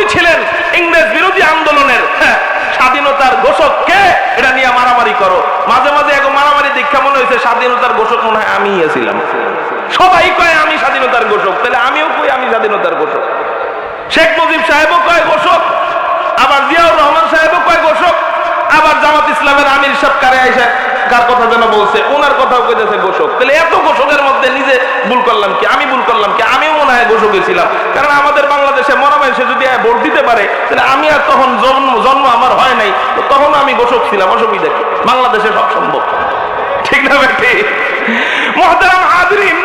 উনি ছিলেন ইংরেজ বিরোধী আন্দোলনের স্বাধীনতার ঘোষক কে, এটা নিয়ে মারামারি করো। মাঝে মাঝে এক মারামারি দীক্ষা মনে হয়েছে স্বাধীনতার ঘোষক মনে হয় আমি ছিলাম। সবাই কয় আমি স্বাধীনতার ঘোষক, তাহলে আমিও কই আমি স্বাধীনতার ঘোষক। শেখ মুজিব সাহেবও কয় ঘোষক, আবার জিয়াউর রহমান সাহেবও কয় ঘোষক, আবার জামাত ইসলামের আমির সাহেব কারে আইসা কার কথা যেন বলছে, ওনার কথাও কইতেছে ঘোষক। তাহলে এত ঘোষকের মধ্যে নিজে ভুল করলাম কি, আমি ভুল করলাম কি? আমিও মনে হয় ঘোষকই ছিলাম। কারণ আমাদের বাংলাদেশে মরা মানুষে যদি ভোট দিতে পারে, তাহলে আমি আর তখন জন্ম আমার হয় নাই, তো তখন আমি ঘোষক ছিলাম, অসুবিধা কি? বাংলাদেশে সব সম্ভব, ঠিক না বেটি? মুহতারাম হাজরিন,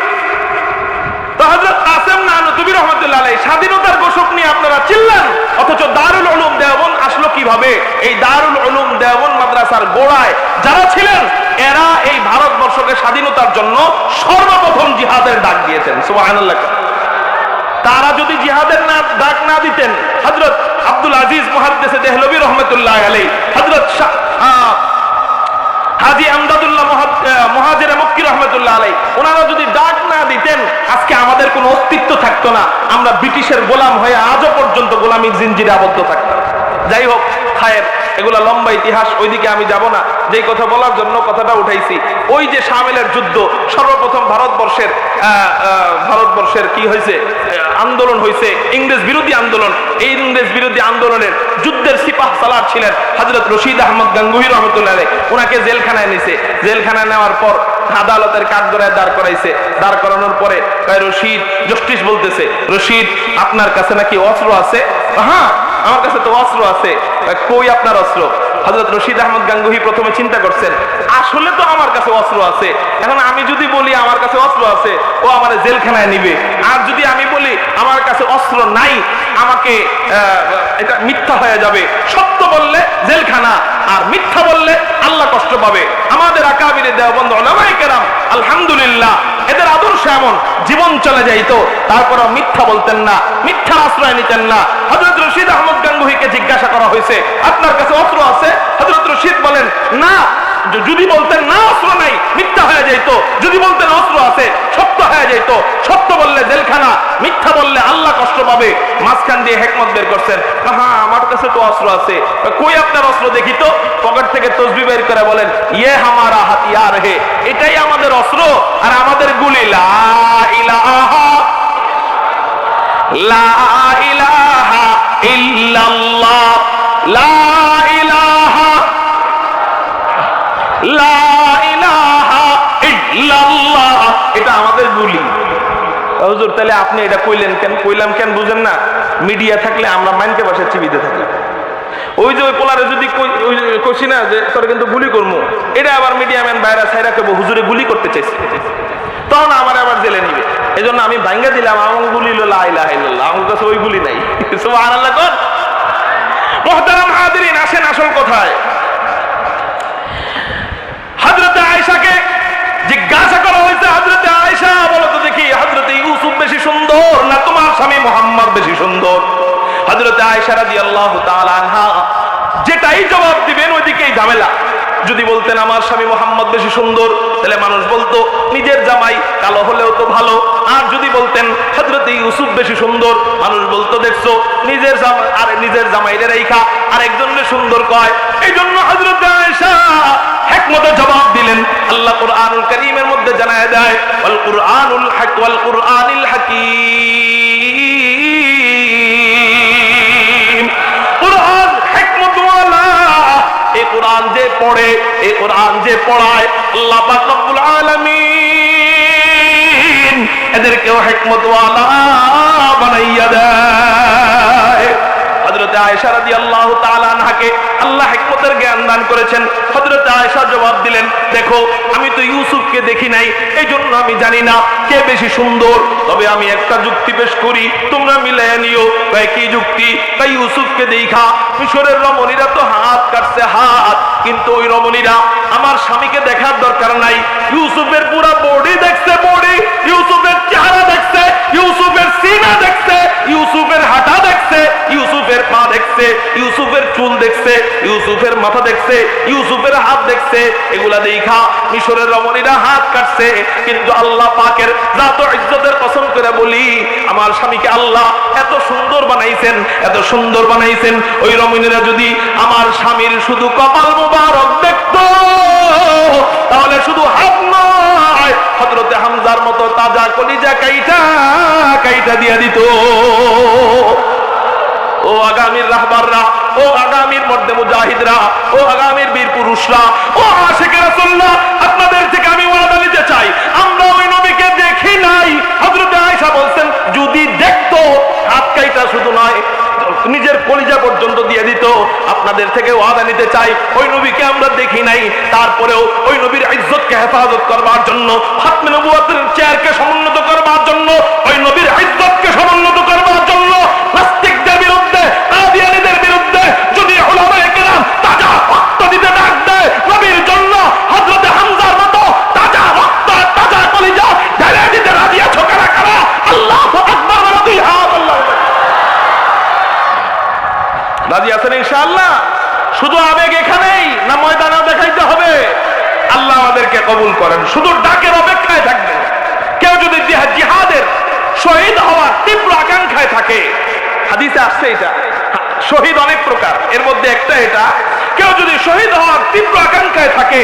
তো হযরত কাসেম নানুতুবি রাহমাতুল্লাহ আলাইহি স্বাধীনতার ঘোষক নিয়ে আপনারা চিল্লান, অথচ দারুল উলুম দেওবন্দ আসলো কিভাবে? এই দারুল উলুম দেওবন্দ মাদ্রাসার গোড়ায় যারা ছিলেন, এরা এই ভারতবর্ষকে স্বাধীনতার জন্য সর্বপ্রথম জিহাদের ডাক দিয়েছেন। সুবহানাল্লাহ। তারা যদি জিহাদের ডাক না দিতেন, হযরত আব্দুল আজিজ মুহাদ্দিস দেহলভী রাহমাতুল্লাহ আলাইহি, হযরত হাজী আমদাদুল্লাহ মুহাজিরে মক্কি রাহমাতুল্লাহ আলাইহি, ওনারা যদি ডাক না দিতেন, আজকে আমাদের কোনো অস্তিত্ব থাকতো না। আমরা ব্রিটিশের গোলাম হয়ে আজও পর্যন্ত গোলামির জিনজিরে আবদ্ধ থাকতাম। যাই হোক, খায়ের, এগুলা লম্বা ইতিহাস, ওইদিকে আমি যাব না। যেই কথা বলার জন্য কথাটা উঠাইছি, ওই যে শামিলের যুদ্ধ, সর্বপ্রথম ভারতবর্ষের কি হয়েছে, আন্দোলন হয়েছে, ইংরেজ বিরোধী আন্দোলন। এই ইংরেজ বিরোধী আন্দোলনের যুদ্ধের সিপাহ সালার ছিলেন হযরত রশিদ আহমদ গাঙ্গুহি রহমতুল্লাহ আলাইহি। ওনাকে জেলখানায় নিছে। জেলখানায় নেওয়ার পর আদালতের কাঠগড়ায় দাঁড় করাইছে। দাঁড় করানোর পরে রশিদ, জস্টিস বলতেছে, রশিদ আপনার কাছে নাকি অস্ত্র আছে? হ্যাঁ, আমার কাছে তো অস্ত্র আছে। কই আপনার অস্ত্র? হযরত রশিদ আহমদ গাঙ্গুহি প্রথমে চিন্তা করছেন, আসলে তো আমার কাছে অস্ত্র আছে। এখন আমি যদি বলি আমার কাছে অস্ত্র আছে, ও আমার জেলখানায় নিবে। আর যদি আমি বলি আমার কাছে অস্ত্র নাই, আমাকে এটা মিথ্যা হয়ে যাবে। সত্য বললে জেলখানা, আর মিথ্যা বললে আল্লাহ কষ্ট পাবে। আমাদের আকাবিরে দেওবন্দ উলামায়ে কেরাম আলহামদুলিল্লাহ, এদের আদর্শ এমন, জীবন চলে যাইতো, তারপরও মিথ্যা বলতেন না, মিথ্যার আশ্রয় নিতেন না। হযরত রশিদ আহমদ গাঙ্গুহিকে জিজ্ঞাসা করা হয়েছে, আপনার কাছে অস্ত্র আছে? হযরত রশিদ বলেন না। যদি বলতেন না অস্ত্র নাই, মিথ্যা হয়ে যেত। যদি বলতেন অস্ত্র আছে, সত্য হয়ে যেত। সত্য বললে জেলখানা, মিথ্যা বললে আল্লাহ কষ্ট পাবে। মাঝখান দিয়ে হিকমত বের করছেন, হ্যাঁ আমার কাছে তো অস্ত্র আছে। কই আপনার অস্ত্র দেখি তো? পকেট থেকে তসবিহ বের করে বলেন, ইয়ে হামারা হাতিয়ার হে, এটাই আমাদের অস্ত্র আর আমাদের গুলি। লা ইলাহা লা ইলাহা ইল্লাল্লাহ, লা ইলাহা লা ইলাহা ইল্লাল্লাহ, এটা আমাদের গুলি। হুজুর তাহলে আপনি এটা কইলেন কেন? কইলাম কেন বুঝেন না? মিডিয়া থাকলে আমরা মাইনকে বসে চিবিতে থাকি। ওই যে ওই পোলারে যদি কইছি না যে তোর কিন্তু গুলি করবো, এটা আবার মিডিয়া ম্যান বাইরা ছাইরা কেবো হুজুরে গুলি করতে চাইছে, তখন আমার আবার জেলে নিবে। এই জন্য আমি ভাঙ্গা দিলাম, আমার গুলি লা ইলাহা ইল্লাল্লাহ, আমার কাছে ওই গুলি নাই। সুবহানাল্লাহ। মুহতারাম হাজিরিন, আসেন আসল কথায়। হযরত আয়েশাকে জিজ্ঞাসা করা হয়েছে, হযরত আয়েশা বলো তো দেখি, হযরত ইউসুফ বেশি সুন্দর না তোমার স্বামী মুহাম্মদ বেশি সুন্দর? হযরত আয়েশা রাদিয়াল্লাহু তাআলা আনহা যেটাই জবাব দিবেন ওইদিকেই ঝামেলা। যদি বলতেন আমার স্বামী মুহাম্মদ বেশি সুন্দর, তাহলে মানুষ বলতো নিজের জামাই কালো হলেও তো ভালো। আর যদি বলতেন হযরত ইউসুফ বেশি সুন্দর, মানুষ বলতো দেখছো নিজের জামাই আর নিজের জামাইরে রাইখা আরেকজনকে সুন্দর কয়। এই জন্য হযরত আয়েশা হিকমতে জবাব দিলেন। আল্লাহ কুরআনুল কারীমের মধ্যে জানায় দেয়, ওয়াল কুরআনুল হক ওয়াল কুরআনিল হাকীম। কুরআন হিকমতওয়ালা। এই কুরআন যে পড়ে, এই কুরআন যে পড়ায়, আল্লাহ পাক রব্বুল আলামিন এদেরকেও হিকমতওয়ালা বানাইয়া দেয়। হযরত আয়েশা রাদিয়াল্লাহু তাআলা আনহাকে আল্লাহ হিকমতের জ্ঞান দান করেছেন। হযরত আয়েশা জবাব দিলেন, দেখো আমি তো ইউসুফকে দেখি নাই, এই জন্য আমি জানি না কে বেশি সুন্দর। তবে আমি একটা যুক্তি পেশ করি, তোমরা মিলাইয়া নিও। তাই কি যুক্তি? তাই ইউসুফকে দেখা মিশরের রমণীরা তো হাত কাটছে হাত, কিন্তু ওই রমণীরা আমার স্বামীকে দেখার দরকার নাই। ইউসুফের পুরো বডি দেখছে, বডি, ইউসুফের চেহারা দেখছে, ইউসুফের সিনা দেখছে, ইউসুফের হাঁটা দেখছে, ইউসুফের পা দেখছে। দেখছে, ইউসুফের চুল দেখছে, ইউসুফের মাথা দেখছে, ইউসুফের হাত দেখছে। এগুলা দেখা মিশরের রমণীরা হাত কাটছে। কিন্তু আল্লাহ পাকের জাত ও ইজ্জতের কসম করে বলি, আমার স্বামীকে আল্লাহ এত সুন্দর বানাইছেন, এত সুন্দর বানাইছেন। ওই রমণীরা যদি আমার স্বামীর শুধু কপাল মুবারক দেখতো, তাহলে শুধু হাত নয়, হযরতে হামজার মতো তাজা কলিজা কাইটা কাইটা দিয়ে দিত। ও আগামীর রাহবাররা, ও আগামীর মধ্যে মুজাহিদরা, ও আগামীর বীর পুরুষরা, ও আশিকে রাসূলুল্লাহ, আপনাদের থেকে আমি ওয়াদা নিতে চাই, আমরা ওই নবীকে দেখি নাই। হযরতে আয়েশা বলছেন, যদি দেখতো হাত কাইটা শুধু নয়, নিজের কলিজা পর্যন্ত দিয়ে দিত। আপনাদের থেকে ওয়াদা নিতে চাই, ওই নবীকে আমরা দেখি নাই, তারপরেও ওই নবীর ইজ্জতকে হেফাজত করবার জন্য, খাতমে নবুয়তের চেয়ারকে সমুন্নত করবার জন্য, ওই নবীর ইজ্জতকে সমুন্নত করবার জন্য, নাস্তিকদের বিরুদ্ধে, কাদিয়ানীদের বিরুদ্ধে যদি উলামায়ে কেরাম তাজা রক্ত দিতে ডাক দেয় নবীর জন্য, হযরতে হামজার মতো তাজা রক্ত, তাজা কলিজা ঢেলে দিতে রাজি আছো কারা কারা? আল্লাহু আকবার বলো দুই হাত। আল্লাহু আকবার। রাজি আছেন ইনশাআল্লাহ? শুধু আবেগ এখানেই না ময়দানেও দেখাইতে হবে? আল্লাহ আমাদেরকে কবুল করেন। শুধু ডাকের অপেক্ষায় থাকবেন। কেউ যদি জিহাদের শহীদ হওয়ার তীব্র আকাঙ্ক্ষায় থাকে, হাদিসে আসছে এটা, শহীদ অনেক প্রকার, এর মধ্যে একটা এটা, কেউ যদি শহীদ হওয়ার তীব্র আকাঙ্ক্ষায় থাকে,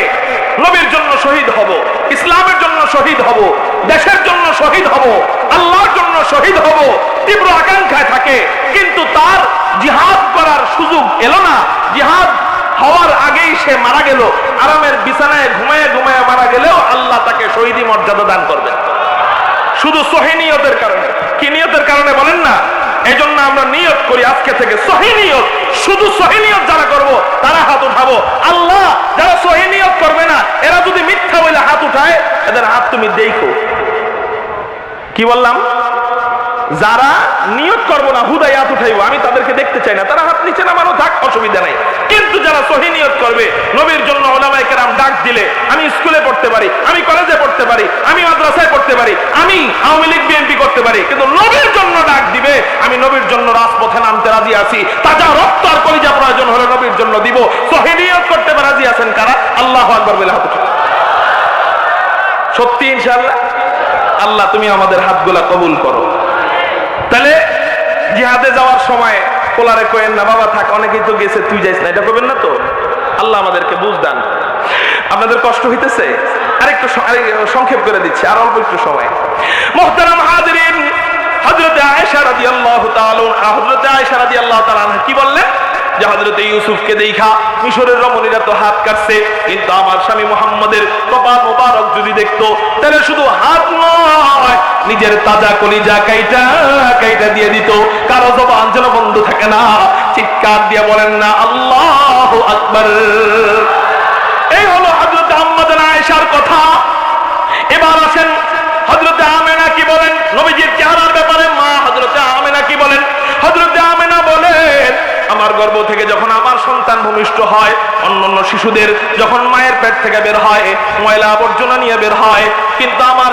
নবীর জন্য শহীদ হব, ইসলামের জন্য শহীদ হব, দেশের জন্য শহীদ হব, আল্লাহর জন্য শহীদ হব, তীব্র আকাঙ্ক্ষায় থাকে, কিন্তু তার জিহাদ করার সুযোগ এলো না, জিহাদ হওয়ার আগেই সে মারা গেল, আরামের বিছানায় ঘুমায় ঘুমায় মারা গেলেও আল্লাহ তাকে শহীদি মর্যাদা দান করবেন, শুধু সহি নিয়তের কারণে। কি নিয়তের কারণে বলেন না? এই জন্য আমরা নিয়ত করি আজকে থেকে সহি নিয়ত, শুধু সহি নিয়ত যারা করবো তারা হাত উঠাবো। আল্লাহ যারা সহি নিয়ত করবে না, এরা যদি মিথ্যা বলে হাত উঠায়, এদের হাত তুমি দেখো। কি বললাম? যারা নিয়ত করবো না, হুদাই হাত উঠাইবো, আমি তাদেরকে দেখতে চাই না, তারা হাত নিচে নামানো থাক, অসুবিধা নাই। কিন্তু যারা সহি নিয়ত করবে, নবীর জন্য উলামায়ে কেরাম ডাক দিলে, আমি স্কুলে পড়তে পারি, আমি কলেজে পড়তে পারি, আমি মাদ্রাসায় পড়তে পারি, আমি আওয়ামী লীগ বিএনপি করতে পারি, কিন্তু নবীর জন্য ডাক দিবে, আমি নবীর জন্য রাজপথে নামতে রাজি আছি, তাজা রক্ত আর কলিজা প্রয়োজন হলে নবীর জন্য দিব। সহি নিয়ত করতে রাজি আছেন কারা? আল্লাহু আকবার বলে হাত উঠান। সত্যি ইনশাআল্লাহ? আল্লাহ তুমি আমাদের হাতগুলা কবুল করো। তাহলে জিহাদে যাওয়ার সময় পোলারে কয়েন না, বাবা থাক, অনেকেই তো গেছে, তুই যাইস না, এটা করবেন না তো? আল্লাহ আমাদেরকে বুঝ দান। আপনাদের কষ্ট হইতেছে? আরেকটু সংক্ষেপ করে দিচ্ছি, আর অল্প একটু সময়। মুহতারাম হাজিরিন, হযরতে আয়েশা রাদিয়াল্লাহু তাআলা, হযরতে আয়েশা রাদিয়াল্লাহু তাআলা কি বললেন? যে হযরতে ইউসুফকে দেখা মিশরের রমণীরা তো হাত কাটছে, কিন্তু আমার স্বামী মুহাম্মদের কপাল মোবারক যদি দেখতো, তাহলে শুধু হাত নয়, নিজের তাজা কলিজা কাইটা কাইটা দিয়ে দিত। কারো জবান যেন বন্ধ থাকে না, চিৎকার দিয়ে বলেন না আল্লাহু আকবার। এই হলো হযরতে আম্মাজান আয়েশার কথা। এবার আসেন হযরতে আমেনা কি বলেন নবীজির চেহারার ব্যাপারে। মা হযরতে আমেনা কি বলেন? হযরতে আমেনা বলেন, আমার গর্ভ থেকে যখন আমার সন্তান ভূমিষ্ঠ হয়, অন্যান্য শিশুদের যখন মায়ের পেট থেকে বের হয় ময়লা আবর্জনা নিয়ে বের হয়, কিন্তু আমার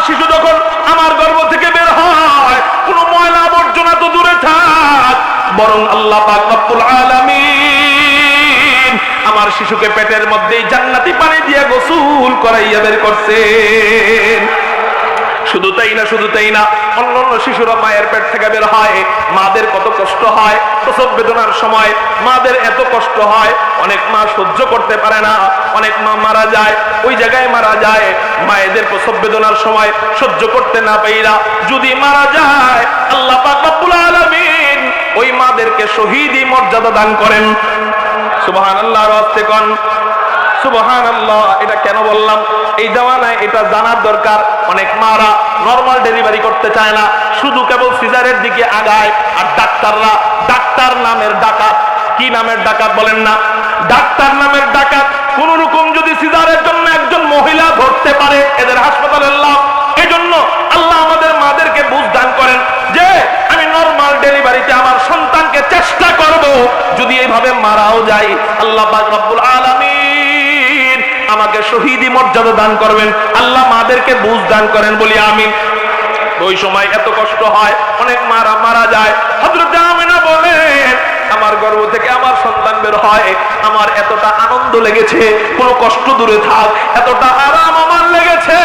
শিশু যখন আমার গর্ভ থেকে বের হয়, কোনো ময়লা আবর্জনা তো দূরে থাক, বরং আল্লাহ পাক রব্বুল আলামিন আমার শিশুকে পেটের মধ্যেই জান্নাতি পানি দিয়ে গোসল করাইয়া বের করছেন। শুধু তাই না, শুধু তাই না, অন্যান্য শিশুরা মায়ের পেট থেকে বের হয়, মাদের কত কষ্ট হয় প্রসব বেদনার সময়, মাদের এত কষ্ট হয়, অনেক মা সহ্য করতে পারে না, অনেক মা মারা যায়, ওই জায়গায় মারা যায়। মায়েদের প্রসব বেদনার সময় সহ্য করতে না পাইরা যদি মারা যায়, আল্লাহ পাক রব্বুল আলামিন ওই মাদেরকে শহীদি মর্যাদা দান করেন। সুবহানাল্লাহ, রাস্তে কোন সুবহানাল্লাহ। এটা কেন বললাম? এই জামানায় এটা জানার দরকার। অনেক মারা নরমাল ডেলিভারি করতে চায় না, শুধু কেবল সিজারের দিকে আগায়। আর ডাক্তাররা ডাক্তার নামের ডাকাত। কি নামের ডাকাত বলেন না? ডাক্তার নামের ডাকাত। কোন রকম যদি সিজারের জন্য একজন মহিলা ধরতে পারে, এদের হাসপাতালের লাভ। এই জন্য আল্লাহ আমাদের মাদেরকে বুঝ দান করেন যে আমি নরমাল ডেলিভারিতে আমার সন্তানকে চেষ্টা করব, যদি এইভাবে মারাও যায়, আল্লাহ পাক রব্বুল আলামিন আমাকে শহীদি মর্যাদা দান করবেন। আল্লাহ মাদেরকে বুঝ দান করেন বলি আমিন। ওই সময় এত কষ্ট হয়, অনেক মারা যায়। হযরত আমিনা বলেন আমার গর্ভ থেকে আমার সন্তান বের হয়, আমার এতটা আনন্দ লেগেছে, কোনো কষ্ট দূরে থাক, এতটা আরাম আমার লেগেছে,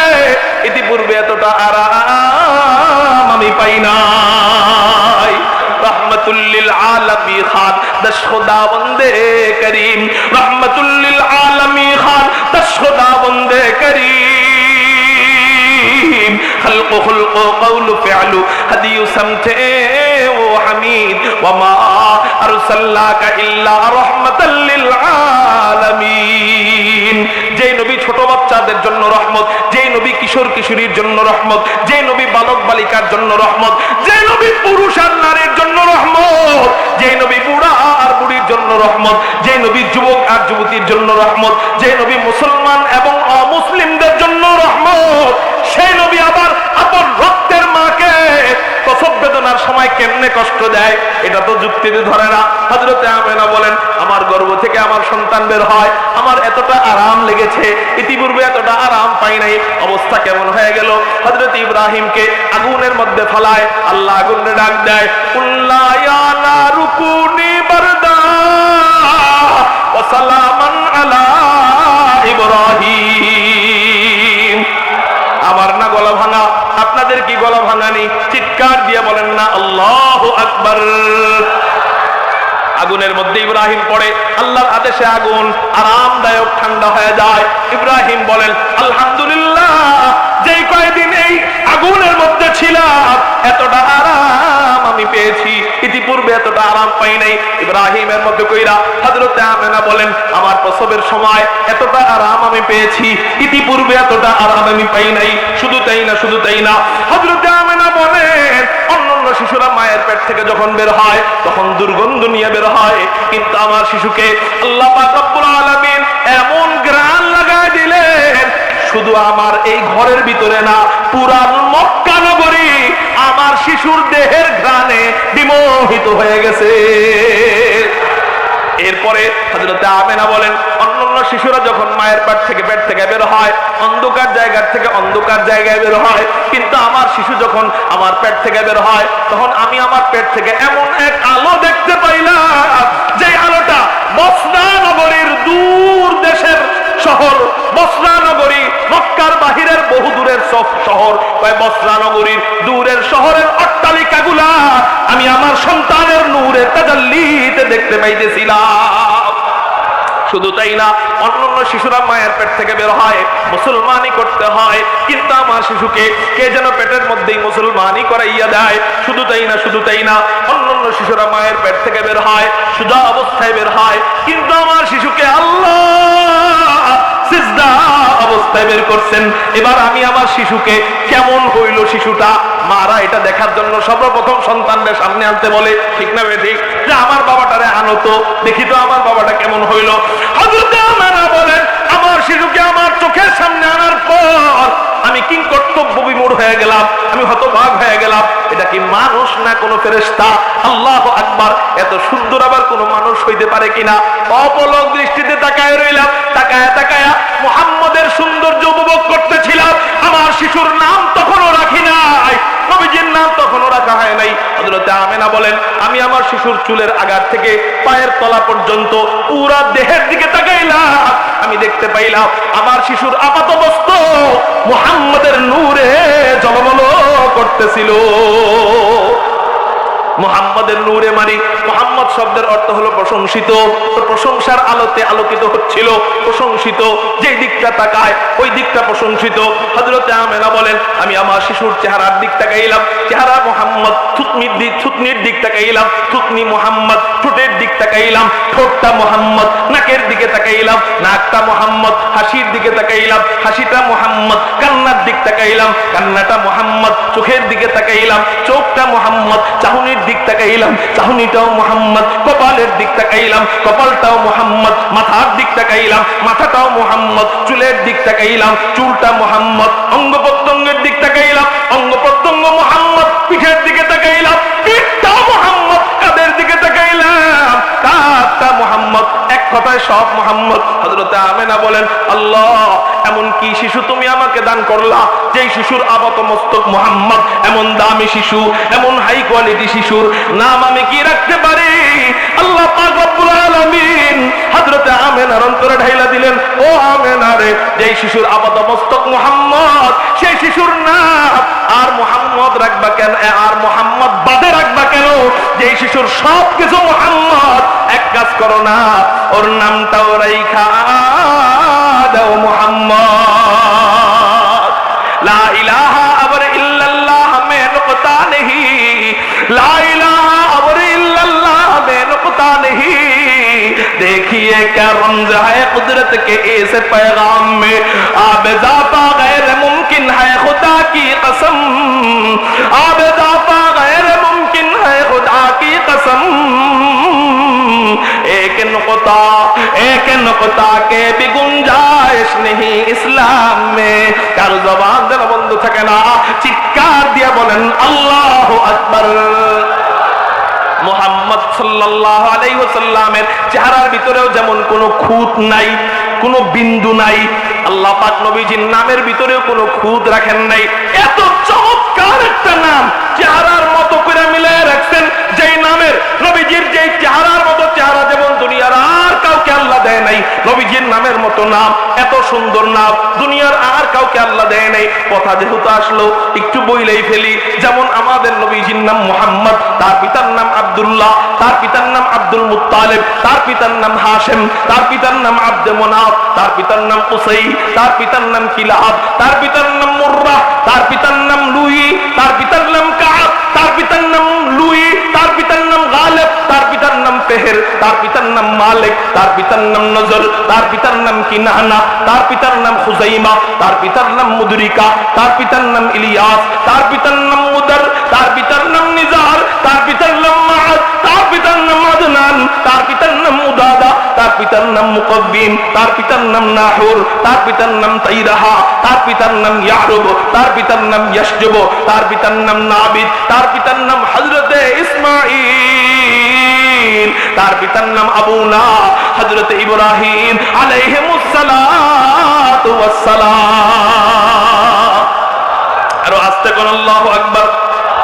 ইতিপূর্বে এতটা আরাম আমি পাই নাই। रहमतुल लिल आलमी खान दश खुदा बंदे करीम, रहमतुल लिल आलमी खान दश खुदा बंदे करीम, खल्क़ो खुल्क़ो क़ौल फ़िअलु हदीउ समते वो हमीद वमा अरसलनाका इल्ला रहमतल लिल आलमीन। যে নবী ছোট বাচ্চাদের জন্য রহমত, যে নবী কিশোর কিশোরীর জন্য রহমত, যে নবী বালক বালিকার জন্য রহমত, যে নবী পুরুষ আর নারীর জন্য রহমত, যে নবী বুড়া আর বুড়ির জন্য রহমত, যে নবী যুবক আর যুবতীর জন্য রহমত, যে নবী মুসলমান এবং অমুসলিমদের জন্য রহমত, সেই নবী আবার আপন রক্তের মাকে প্রসব বেদনার সময় কেমনে কষ্ট দেয় এটা তো যুক্তিতে ধরে না। হযরতে আমেনা বলেন আমার গর্ভ থেকে আমার সন্তান বের হয়, আমার এতটা আরাম লেগেছে, ইতিপূর্বে এতটা আরাম পাই নাই। অবস্থা কেমন হয়ে গেল? হযরত ইব্রাহিমকে আগুনের মধ্যে ফেলায়, আল্লাহ আগুনে ডাক দেয়, কুল্লা ইয়া নারু কুনি বারদা ওয়া সালামান আলা ইব্রাহিম। আমার না গলা ভাঙা, আপনাদের কি গলা ভাঙানি? চিৎকার দিয়ে বলেন না আল্লাহু আকবার। আগুনের মধ্যে ইব্রাহিম পড়ে, আল্লাহর আদেশে আগুন আরামদায়ক ঠান্ডা হয়ে যায়। ইব্রাহিম বলেন আলহামদুলিল্লাহ, যেই কয়েকদিন এই আগুনের মধ্যে ছিলাম এতটা আরাম আমি পেয়েছি, ইতিপূর্বে এতটা আরাম পাই নাই। ইব্রাহিমের মধ্যে কইরা হযরতে আমেনা বলেন আমার প্রসবের সময় এতটা আরাম আমি পেয়েছি, ইতিপূর্বে এতটা আরাম আমি পাই নাই। শুধু তাই না, শুধু তাই না, হযরতে আমেনা বলেন অন্যান্য শিশুরা মায়ের পেট থেকে যখন বের হয় তখন দুর্গন্ধ নিয়ে বের হয়, কিন্তু আমার শিশুকে আল্লাহ পাক রব্বুল আলামিন এমন ঘ্রাণ লাগায় দিলেন, শুধু আমার এই ঘরের ভিতরে না, পুরা মক্কা নগরী আমার শিশুর দেহের ঘ্রাণে বিমোহিত হয়ে গেছে। এরপরে হযরতে আমেনা বলেন অন্যান্য শিশুরা যখন মায়ের পেট থেকে বের হয় অন্ধকার জায়গার থেকে অন্ধকার জায়গায় বের হয়, কিন্তু আমার শিশু যখন আমার পেট থেকে বের হয় তখন আমি আমার পেট থেকে এমন এক আলো দেখতে পাইলাম, যে আলোটা বসরা নগরীর দূর দেশের শহর বসরা নগরী, মক্কার বাহিরের বহু দূরের শহর, বসরা নগরীর দূরের শহরের অট্টালিকাগুলা আমি আমার সন্তানের নূরের তাজাল্লিতে দেখতে পাইতেছিলাম। শুধু তাই না, অন্যান্য শিশুরা মায়ের পেট থেকে বের হয় মুসলমানি করতে হয়, কিন্তু আমার শিশুকে কে যেন পেটের মধ্যেই মুসলমানি করাইয়া দেয়। শুধু তাই না, শুধু তাই না, অন্যান্য শিশুরা মায়ের পেট থেকে বের হয় সুজা অবস্থায় বের হয়, কিন্তু আমার শিশুকে আল্লাহ সিজদা অবস্থায় বের করছেন। এবার আমি আমার শিশুকে কেমন হইল শিশুটা, মারা এটা দেখার জন্য সর্বপ্রথম সন্তানদের সামনে আনতে বলে, ঠিক না বেঠিক, যে আমার বাবাটারে আনো তো দেখি তো আমার বাবাটা কেমন হইল। হযরত আমেনা বলেন আমার শিশুকে আমার চোখের সামনে আনার পর আমি কিংকর্তব্য বিমূঢ় হয়ে গেলাম, আমি হতবাক হয়ে গেলাম, এটা কি মানুষ না কোনো ফেরেশতা? আল্লাহু আকবার, এত সুন্দর আবার কোনো মানুষ হইতে পারে কিনা? অপলক দৃষ্টিতে তাকায় রইলাম, তাকায়া তাকায়া মুহাম্মদের সৌন্দর্য উপভোগ করতেছিলাম। আমার শিশুর নাম তখনও রাখি নাই, নবীজির নাম তখনও রাখা হয় নাই। হযরত আমেনা বলেন আমি আমার শিশুর চুলের আগার থেকে পায়ের তলা পর্যন্ত পুরা দেহের দিকে তাকাইলাম, আমি দেখতে পাইলাম আমার শিশুর আপাতমস্তক মুহাম্মদের নূরে ঝলমল করতেছিল। মুহাম্মাদের নূরে মানে মুহাম্মদ শব্দের অর্থ হলো প্রশংসিত, প্রশংসার আলোতে আলোকিত হচ্ছিল, প্রশংসিত যেই দিকটা তাকায় ওই দিকটা প্রশংসিত। হযরতে আমেনা বলেন আমি আমার শিশুর চেহারার দিক তাকাইলাম, চেহারা মুহাম্মদ, থুতনির দিক তাকাইলাম, থুতনি মুহাম্মদ, ঠোঁটের দিক তাকাইলাম, ঠোঁটটা মুহাম্মদ, নাকের দিকে তাকাইলাম, নাকটা মুহাম্মদ, হাসির দিকে তাকাইলাম, হাসিটা মুহাম্মদ, কান্নার দিক তাকাইলাম, কান্নাটা মুহাম্মদ, চোখের দিকে তাকাইলাম, চোখটা মুহাম্মদ, চাহনির দিক তাকাইলাম, চাহনিটাও মুহাম্মদ, কপালের দিক তাকাইলাম, কপালটাও মুহাম্মদ, মাথার দিক তাকাইলাম, মাথাটাও মুহাম্মদ, চুলের দিক তাকাইলাম, চুলটা মুহাম্মদ, অঙ্গ প্রত্যঙ্গের দিক তাকাইলাম, অঙ্গ প্রত্যঙ্গ মুহাম্মদ, পিঠের দিকে তাকাইলাম, পিঠটাও মুহাম্মদ, কাঁধের দিকে তাকাইলাম, কাঁধটা মুহাম্মদ, এক কথায় সব মুহাম্মদ। হযরতে আমেনা বলেন আল্লাহ এমন কি শিশু তুমি আমাকে দান করলা, যেই শিশুর আপাতমস্তক মুহাম্মদ, এমন দামি শিশু, এমন হাই কোয়ালিটি শিশুর নাম আমি কি রাখতে পারি? আল্লাহ ও আমেনা রে, যেই শিশুর আপাতমস্তক মুহাম্মদ, সেই শিশুর নাম আর মুহাম্মদ রাখবা কেন, আর মুহাম্মদ বাদে রাখবা কেন? যেই শিশুর সব কিছু মুহাম্মদ, এক কাজ করো না, ওর নামটাও রাইখা দাও মুহাম্মদ। লা ইলাহা আবার ইল্লাল্লাহ মে নুকতা নেহি, লা ইলাহা আবার इल्लल्लाह में नुकता नहीं। देखिए क्या रमज है कुदरत के इस पैगाम में, आबेदापा गैर मुमकिन है खुदा की कसम, आबेदापा गैर मुमकिन है खुदा की कसम। एक नुकता के भी गुंजाइश नहीं इस्लाम में। कारो जबान যেন বন্ধ থাকে না, চিৎকার দিয়ে বলেন আল্লাহু আকবার। মুহাম্মদ সাল্লাল্লাহু আলাইহি ওয়াসাল্লামের চেহারার ভিতরেও যেমন কোনো খুঁত নাই, কোনো বিন্দু নাই, আল্লাহ পাক নবীজির নামের ভিতরেও কোনো খুঁত রাখেন নাই। এত চমৎকার একটা নাম চেহারার মতো করে মিলিয়ে রাখছেন, যেই নামের নবীজির যেই চেহারার মতো চেহারা যেমন দুনিয়ার আর কাউকে আল্লাহ দেয় নাই, নবীজির নামের মতো নাম, এত সুন্দর নাম দুনিয়ার আর কাউকে আল্লাহ দেয় নাই। কথা যেহেতু আসলো একটু বইলেই ফেলি। যেমন আমাদের নবীজির নাম মুহাম্মদ, তার পিতার নাম আব্দুল্লাহ, তার পিতার নাম আব্দুল মুত্তালিব, তার পিতার নাম হাশেম, তার পিতার নাম আব্দে মুনাফ, তার পিতার নাম কুসাই, তার পিতার নাম কিলাব, তার পিতার নাম মুররা, তার পিতার নাম লুই, তার পিতার নাম কাব, তার পিতার নাম লুই, তার পিতার নাম গালিব, তার পিতার নাম পেহের, তার পিতার নাম মালিক, তার পিতার নাম নজর, তার পিতার নাম কিনানা, তার পিতার নাম খুজাইমা, তার পিতার নাম মুদরিকা, তার পিতার নাম ইলিয়াস, তার পিতার নাম মুদার, তার পিতার নাম নিজার, তার পিতার নাম মাআদ, তার পিতার নাম আদনান, তার পিতার নাম মুদাদা, তার পিতার নাম মুকব্বিম, তার পিতার নাম নাহুর, তার পিতার নাম তাইরাহা, তার পিতার নাম ইয়ারুব, তার পিতার নাম ইয়াশজুব, তার পিতার নাম নাবিদ, তার পিতার নাম হযরতে ইসমাঈল, তার পিতার নাম আবুনা হযরতে ইব্রাহিম আলাইহিমুস সালাতু ওয়াস সালাম। আর আস্তে কোন আল্লাহু আকবার।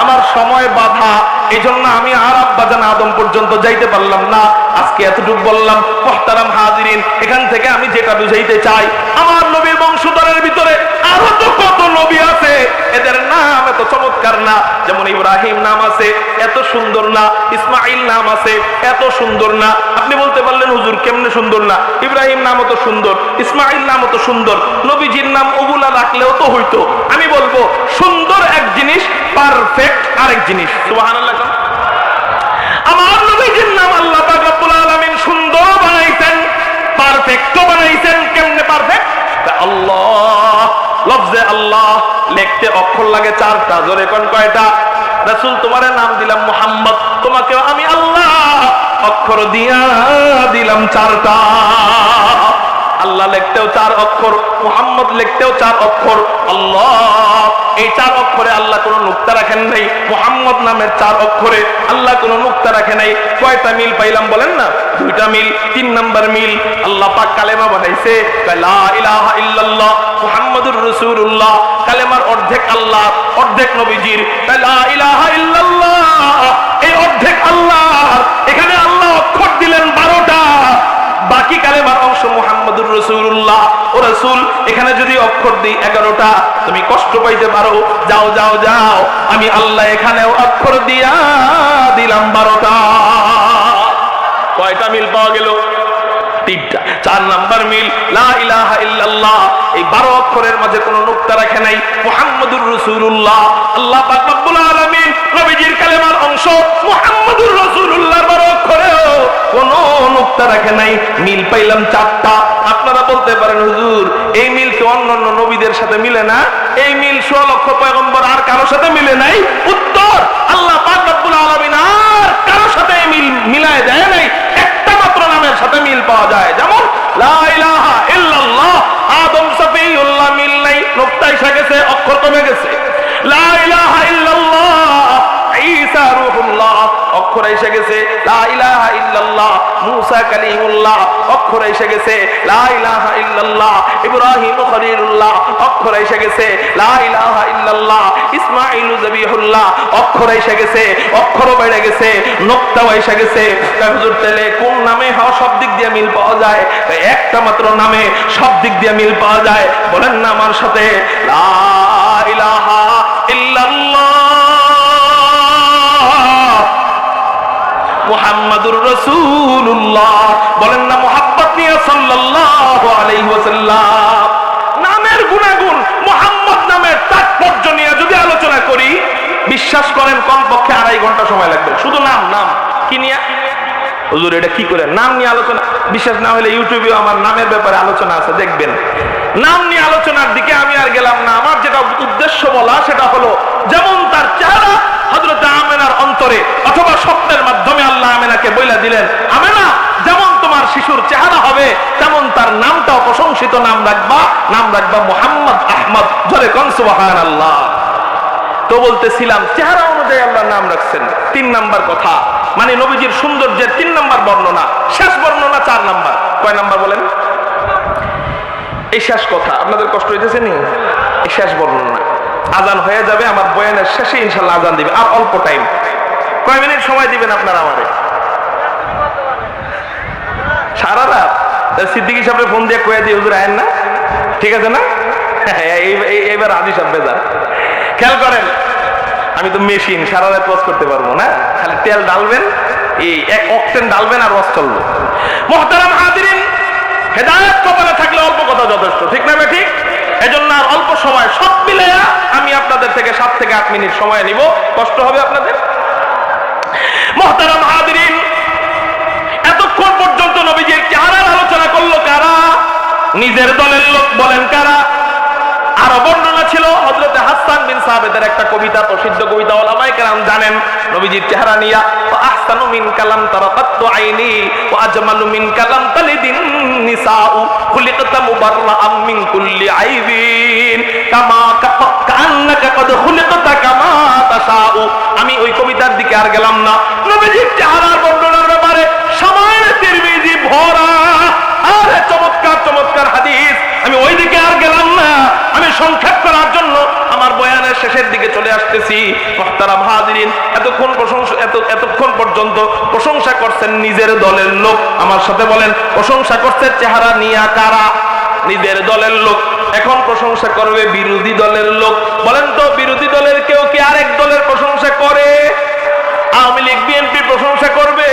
আমার সময় বাধা, এই জন্য আমি আর আব্বাজান আদম পর্যন্ত যাইতে পারলাম না। আজকে এতটুকু বললাম। মুহতারাম হাজিরিন, এখান থেকে আমি যেটা বুঝাইতে চাই, আমার নবীর বংশধরের ভিতরে আরো তো কত নবী আছে, এদের নাম এত চমৎকার না। যেমন ইব্রাহিম নাম আছে, এত সুন্দর না। ইসমাইল নাম আছে, এত সুন্দর না। আপনি বলতে পারলেন হুজুর কেমনে সুন্দর না? ইব্রাহিম নাম তো সুন্দর, ইসমাইল নাম তো সুন্দর, নবীজির নাম ওগুলা রাখলেও তো হইতো। আমি বলবো সুন্দর এক জিনিস, পারফেক্ট আরেক জিনিস। সুবহানাল্লাহ। আমার নবীজির নাম আল্লাহ পাক রব্বুল আলামিন সুন্দর বানাইছেন, পারফেক্টও বানাইছেন। কেমনে পারফেক্ট? আল্লাহ, লফজে আল্লাহ লিখতে অক্ষর লাগে 4টা। জোরে কোন কয়টা? রাসূল তোমারে নাম দিলাম মুহাম্মদ, তোমাকে আমি আল্লাহ অক্ষর দিয়া দিলাম 4টা। আল্লাহ লিখতেও 4 অক্ষর, মুহাম্মদ লিখতেও 4 অক্ষর। আল্লাহ এই 4 অক্ষরে আল্লাহ কোনো নুক্তা রাখেন নাই। মুহাম্মদ নামের 4 অক্ষরে আল্লাহ কোনো নুক্তা রাখে নাই। কয়টা মিল পাইলাম বলেন না? 2টা মিল। 3 নাম্বার মিল, আল্লাহ পাক কালেমা বানাইছে লা ইলাহা ইল্লাল্লাহ মুহাম্মাদুর রাসূলুল্লাহ। কালেমার অর্ধেক আল্লাহ, অর্ধেক নবীজির। লা ইলাহা ইল্লাল্লাহ এই অর্ধেক আল্লাহ, এখানে আল্লাহ অক্ষর দিলেন 12টা, বাকি কালেমার অংশ মুহাম্মাদুর রাসূলুল্লাহ। ও রাসূল, এখানে যদি অক্ষর দিই 11টা, তুমি কষ্ট পাইতে পারো, যাও যাও যাও, আমি আল্লাহ এখানেও অক্ষর দিয়া দিলাম 12টা। কয়টা মিল পাওয়া গেল? 3টা। 4 নাম্বার মিল, লা ইলাহা ইল্লাল্লাহ এই 12 অক্ষরের মাঝে কোনো নুক্তা রাখে নাই। মুহাম্মাদুর রাসূলুল্লাহ, আল্লাহ পাক রব্বুল আলামিন নবীজির কালেমার অংশ মুহাম্মাদুর রাসূলুল্লাহর 12 অক্ষরেও কোনো নুক্তা রাখে নাই। মিল পাইলাম 4টা। আপনারা বলতে পারেন হুজুর এই মিল কি অন্যান্য নবীদের সাথে মিলে না? এই মিল 16 লক্ষ পয়গম্বর আর কারোর সাথে মিলে নাই? উত্তর, আল্লাহ পাক রব্বুল আলামিন আর কারোর সাথে এই মিল মিলায় দেয় নাই। একটা মাত্র নামের সাথে মিল পাওয়া যায়, যেমন লা ইলাহা ইল্লাল্লাহ আদম সফিউল্লাহ, মিল নাই, নুক্তা এসে গেছে, অক্ষর কমে গেছে। লা ইলাহা ইল্লাল্লাহ ঈসা রূহুল্লাহ, অক্ষর এসে গেছে লা ইলাহা ইল্লাল্লাহ, মুসা কালিমুল্লাহ অক্ষর এসে গেছে লা ইলাহা ইল্লাল্লাহ, ইব্রাহিম খলিলুল্লাহ অক্ষর এসে গেছে লা ইলাহা ইল্লাল্লাহ, ইসমাঈল যাবিহুল্লাহ অক্ষর এসে গেছে, অক্ষরও বেড়ে গেছে, নোক্তাও এসে গেছে। হুজুর তাহলে কোন নামে হওয়া সব দিক দিয়ে মিল পাওয়া যায়? একটা মাত্র নামে সব দিক দিয়ে মিল পাওয়া যায়। বলেন না আমার সাথে, লা ইলাহা ইল্লাল্লাহ মুহাম্মাদুর রাসূলুল্লাহ। বলেন না মুহাব্বত নিয়ে সাল্লাল্লাহু আলাইহি ওয়াসাল্লাম। নামের গুণাগুণ, মুহাম্মদ নামের তাৎপর্য নিয়ে যদি আলোচনা করি, বিশ্বাস করেন কমপক্ষে 2.5 ঘন্টা সময় লাগবে। শুধু নাম নাম কি নিয়ে হুজুর এটা কি করে নাম নিয়ে আলোচনা? বিশ্বাস না হলে ইউটিউবে আমার নামের ব্যাপারে আলোচনা আছে, দেখবেন। নাম নিয়ে আলোচনার দিকে আমি আর গেলাম না। আমার যেটা উদ্দেশ্য বলা সেটা হলো, যেমন তার চেহারা হযরত আমেনার অন্তরে অথবা স্বপ্নের মাধ্যমে আল্লাহ আমেনাকে বইলা দিলেন, আমেনা যেমন তোমার শিশুর চেহারা হবে তেমন তার নামটাও প্রশংসিত নাম রাখবা, নাম রাখবা মুহাম্মদ আহমদ। জোরে কোন সুবহানাল্লাহ। তো বলতেছিলাম চেহারা অনুযায়ী আল্লাহ নাম রাখছেন। 3 নাম্বার কথা, মানে নবীজির সৌন্দর্যের 3 নাম্বার বর্ণনা, শেষ বর্ণনা 4 নাম্বার। কয় নাম্বার বলেন? এই শেষ কথা। আপনাদের কষ্ট হইতেছে নি? এই শেষ বর্ণনা। আজান হয়ে যাবে, আমার বয়ানের শেষে ইনশাআল্লাহ আজান দিবে। আর অল্প টাইম, কয় মিনিট সময় দিবেন আপনারা আমারে? সারা রাত? সিদ্দিকী সাহেবের ফোন দিয়ে কয়ে দিয়ে হুজুর আয়েন না, ঠিক আছে না? এইবার হাদিস সাহেব বেজার। খেয়াল করেন, আমি তো মেশিন, সারা রাত ওয়াজ করতে পারবো না। খালি তেল ডালবেন, এই 1 অক্টেন ডালবেন আর ওয়াজ চলবে। মুহতারাম হাজিরিন, হেদায়েত কপালে থাকলে অল্প কথা যথেষ্ট, ঠিক না ঠিক? এজন্য আর অল্প সময় সব মিলাইয়া আমি আপনাদের থেকে 7 থেকে 8 মিনিট সময় নিব। কষ্ট হবে আপনাদের। মুহতারাম হাজিরিন, এতক্ষণ পর্যন্ত নবীজির চেহারার আলোচনা করলো কারা? নিজের দলের লোক। বলেন কারা? আরো বর্ণনা ছিল হযরত হাসান বিন সাবিতের একটা কবিতা, প্রসিদ্ধ কবিতা, ওলামায়ে কেরাম জানেন নবীজির চেহারা নিয়া। আহসানু মিন কালাম তারাকাতু আইনি ওয়া আজমালু মিন কালাম তালিদিন নিসাউ খুলিকতা মুবাররাআম মিন কুল্লি আইবিন কামা কান্নাকা কদ খুলিকতা কামা তাশাউ। আমি ওই কবিতার দিকে আর গেলাম না। নবীজির চেহারার বর্ণনার ব্যাপারে সময় তিরমিজি ভরা, আরে চমৎকার চমৎকার হাদিস। আমি ওই দিকে আর গেলাম না। আমি সংক্ষেপ করার জন্য আমার বয়ানের শেষের দিকে চলে আসতেছি। মুহতারাম হাজিরিন, এতক্ষণ পর্যন্ত প্রশংসা করছেন নিজের দলের লোক। আমার সাথে বলেন, প্রশংসা করছে চেহারা নিয়া কারা? নিজের দলের লোক। এখন প্রশংসা করবে বিরোধী দলের লোক। বলেন তো, বিরোধী দলের কেউ কি আরেক দলের প্রশংসা করে? আওয়ামী লীগ বিএনপি প্রশংসা করবে?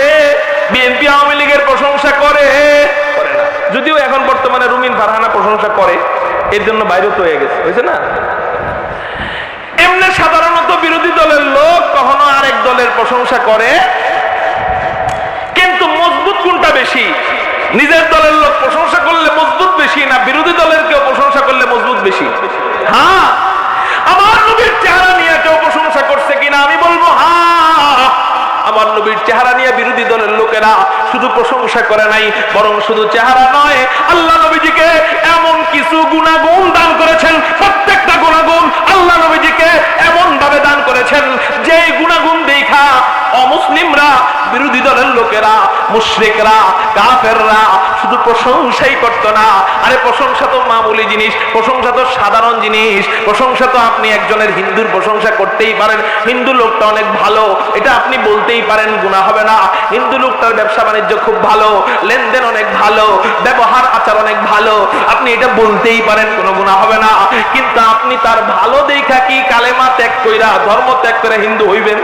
বিএনপি আওয়ামী লীগের প্রশংসা করে? করে না। যদিও এখন বর্তমানে রুমিন ফারহানা প্রশংসা করে, এর জন্য বাইরে তো হয়ে গেছে, হয়েছে না? এমনি সাধারণত বিরোধী দলের লোক কখনো আরেক দলের প্রশংসা করে, কিন্তু মজবুত কোনটা বেশি? নিজের দলের লোক প্রশংসা করলে মজবুত বেশি, না বিরোধী দলের কেউ প্রশংসা করলে মজবুত বেশি? হ্যাঁ, আমার নবীর চেহারা নিয়ে কেউ প্রশংসা করছে কিনা আমি বলবো হ্যাঁ। আমার নবীর চেহারা নিয়ে বিরোধী দলের লোকেরা শুধু প্রশংসা করে নাই, বরং শুধু চেহারা নয়, আল্লাহ নবীজিকে এমন কিছু গুণাগুণ দান করেছেন, প্রত্যেকটা গুণাগুণ আল্লাহ নবীজিকে এমন ভাবে দান করেছেন যে গুণাগুণ দেখা অমুসলিমরা, বিরোধী দলের লোকেরা, মুশরিকরা, কাফেররা শুধু প্রশংসাই করতো না। আরে প্রশংসা তো মামুলি জিনিস, প্রশংসা তো সাধারণ জিনিস। প্রশংসা তো আপনি একজনের হিন্দুর প্রশংসা করতেই পারেন, হিন্দু লোকটা অনেক ভালো, এটা আপনি বলতেই পারেন, গুনাহ হবে না। হিন্দু লোকটার ব্যবসা বাণিজ্য খুব ভালো, লেনদেন অনেক ভালো, ব্যবহার আচার অনেক ভালো, আপনি এটা বলতেই পারেন, কোনো গুনাহ হবে না। কিন্তু আপনি তার ভালো দেখা কি কালেমা ত্যাগ কইরা, ধর্ম ত্যাগ করে হিন্দু হইবেন?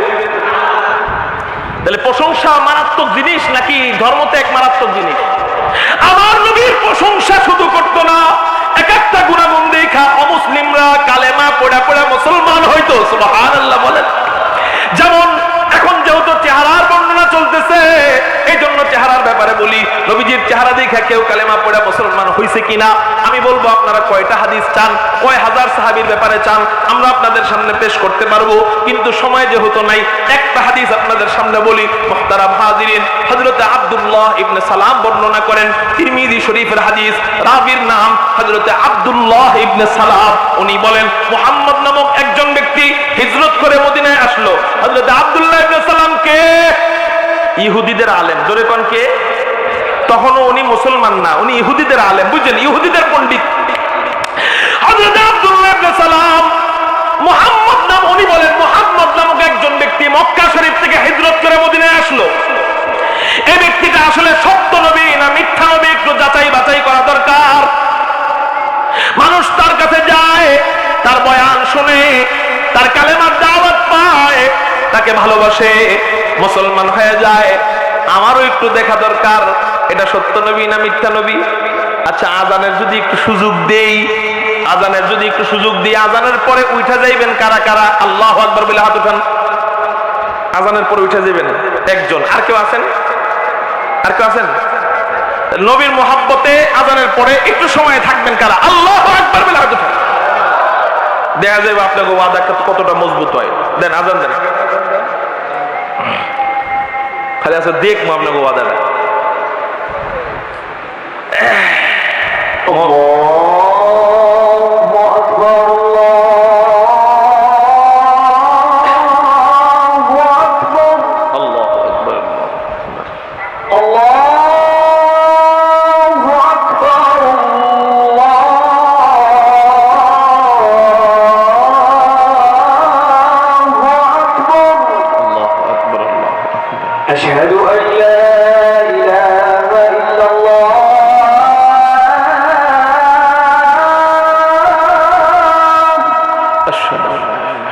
তাহলে প্রশংসা মারাত্মক জিনিস নাকি ধর্ম ত্যাগ মারাত্মক জিনিস? আমার নবীর প্রশংসা শুধু করতো না, এক একটা গুণাগুণ দেখা অমুসলিমরা কালেমা পড়া পড়া মুসলমান হইতো। সুবহানাল্লাহ বলেন। যেমন এখন যেহেতু চেহারার বর্ণনা চলতেছে, এই জন্য চেহারার ব্যাপারে বলি, নবীজির চেহারা দেখে কেউ কালেমা পড়ে মুসলমান হইছে কিনা আমি বলবো আপনারা কয়টা হাদিস চান, কয় হাজার সাহাবীর ব্যাপারে চান, আমরা আপনাদের সামনে পেশ করতে পারবো, কিন্তু সময় যেহেতু নাই একটা হাদিস আপনাদের সামনে বলি। মুহতারাম হাজিরিন, হযরত আব্দুল্লাহ ইবনে সালাম বর্ণনা করেন, তিরমিজি শরীফের হাদিস, রাবির নাম হযরত আব্দুল্লাহ ইবনে সালাম। উনি বলেন মুহাম্মদ নামক একজন ব্যক্তি হিজরত করে মদিনায় আসলো। হযরত আব্দুল্লাহ ইবনে সালাম কে? ইহুদিদের আলেম। জোরে কোন কে? তখনও উনি মুসলমান না, উনি ইহুদিদের আলেম, বুঝছেন, ইহুদিদের পণ্ডিত। হযরত আব্দুল্লাহ ইবনে সালাম মুহাম্মদ নাম, উনি বলেন মুহাম্মদ নামক একজন ব্যক্তি মক্কা শরীফ থেকে হিজরত করে মদিনায় আসলো। এই ব্যক্তিটা আসলে সত্য নবী না মিথ্যা নবী একটু যাচাই বাছাই করা দরকার। মানুষ তার কাছে যায়, তার বয়ান শুনে, তার কালেমার দাওয়াত পায়, তাকে ভালোবাসে, মুসলমান হয়ে যায়। আমারও একটু দেখা দরকার এটা সত্য নবী না মিথ্যা নবী। আচ্ছা, আজানের যদি একটু সুযোগ দেই, আজানের যদি একটু সুযোগ দিই, আজানের পরে উঠা যাইবেন কারা কারা? আল্লাহু আকবার বলে হাত উঠান। আজানের পরে উঠা যাইবেন একজন। আর কেউ আছেন? আর কেউ আছেন? নবীর মোহাব্বতে আজানের পরে একটু সময় থাকবেন কারা? আল্লাহু আকবার বলে হাত উঠান। দেখা যাবে আপনাকে ওয়াদা কতটা মজবুত হয়। দেন, আজান দেন। খালি আছে দেখবো আপনাকে ওয়াদাটা। أشهد أن لا إله إلا الله أشهد أن لا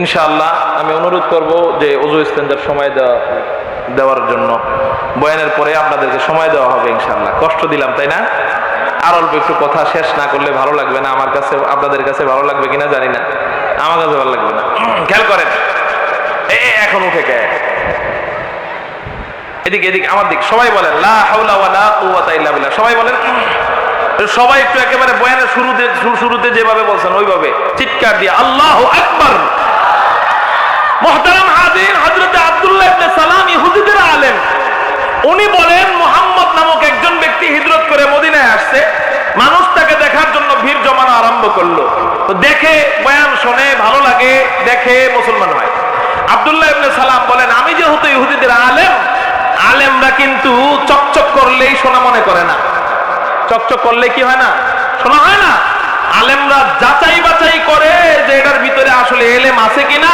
ইনশাআল্লাহ আমি অনুরোধ করব যে ওযু ইস্তেঞ্জার সময় দেওয়ার জন্য। বয়ানের পরে আপনাদেরকে সময় দেওয়া হবে ইনশাআল্লাহ। কষ্ট দিলাম তাই না? আর অল্প একটু কথা শেষ না করলে ভালো লাগবে না। আমার কাছে, আপনাদের কাছে ভালো লাগবে কিনা জানি না, আমার কাছে ভালো লাগবে না। খেয়াল করেন, এখন উঠে কে এদিকে এদিকে আমার দিক, সবাই বলেন লা হাওলা ওয়ালা কুওয়াতা ইল্লা বিল্লাহ। সবাই বলেন, সবাই একটু একেবারে বয়ানের শুরুতে যেভাবে বলছেন ওইভাবে চিৎকার দিয়ে আল্লাহু আকবার। মুহতারাম হাজির, হযরত আব্দুল্লাহ ইবনে সালাম ইহুদিদের আলেম। উনি বলেন মুহাম্মদ নামক একজন ব্যক্তি হিজরত করে মদিনায় আসছে, মানুষ তাকে দেখার জন্য ভিড় জমানো আরম্ভ করলো। তো দেখে বয়ান শোনে, ভালো লাগে, দেখে মুসলমান হয়। আব্দুল্লাহ ইবনে সালাম বলেন, আমি যেহেতু ইহুদিদের আলেম, আলেমরা কিন্তু চকচক করলেই সোনা মনে করে না। চকচক করলে কি হয় না? শোনা হয় না। আলেমরা যাচাই বাছাই করে যে এটার ভিতরে আসলে এলেম আছে কিনা,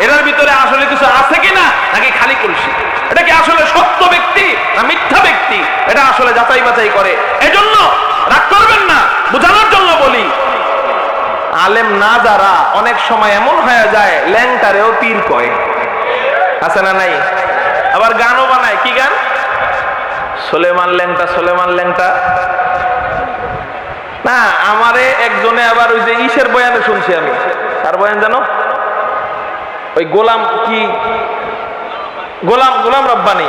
এটার ভিতরে আসলে কিছু আছে কিনা, নাকি খালি কলসি, এটা কি আসলে সত্য ব্যক্তি না মিথ্যা ব্যক্তি, এটা আসলে যাচাই বাছাই করে। এজন্য রাগ করবেন না, বোঝানোর জন্য বলি, আলেম না যারা অনেক সময় এমন হয়ে যায় ল্যাংটারেও পীর কয়, আছে না নাই? আবার গানও বানায়। কি গান? সোলেমান ল্যাংটা, সোলেমান ল্যাংটা। না, আমারে একজনে আবার ওই যে ইসের বয়ানে শুনছি আমি, তার বয়ান জানো, ওই গোলাম কি, গোলাম রব্বানী।